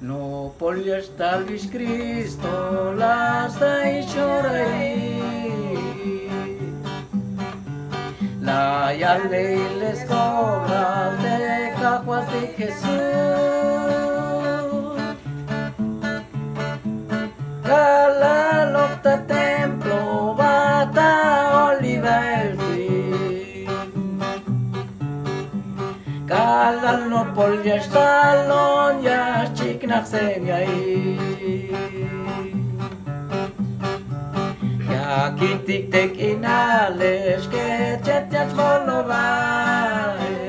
No polias talvis Cristo lasta y llorai. La yale les cobra de cajuas de Jesús. Cala locta templo bata oliverti. Cala no polias talon ya chiknak semyai. Ya kitik tek inales que chetias monovae.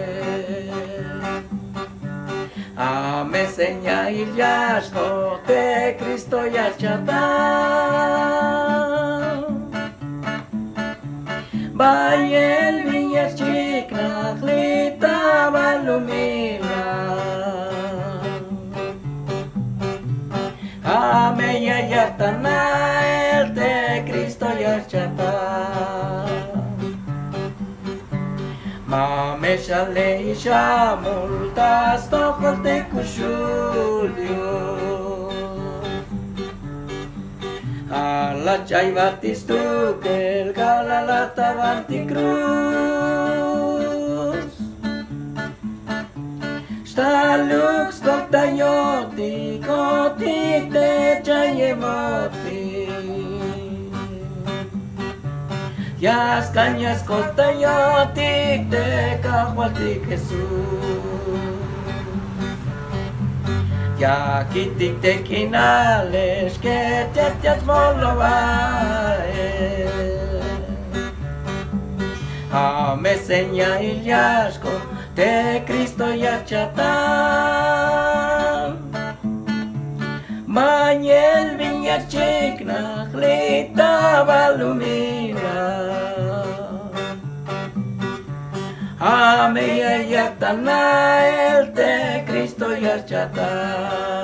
A me seña y yasco de Cristo ya chata. Bayel viña chikna glita balumina. A me ya tana el de Cristo ya chata. Mame shale isha multas tokol te kushulio. Ala chay batistu que el galalata vanti cruz. Stalux koktayoti kotik te chayemoti. Yas cañas kotayotik te kahualtik Jesús. Ya kitik te kinales que te molovae. A me seña y yasco te Cristo ya chatan. Mañel viña chikna glita balumina. A me ya tana el de Cristo ya chatan.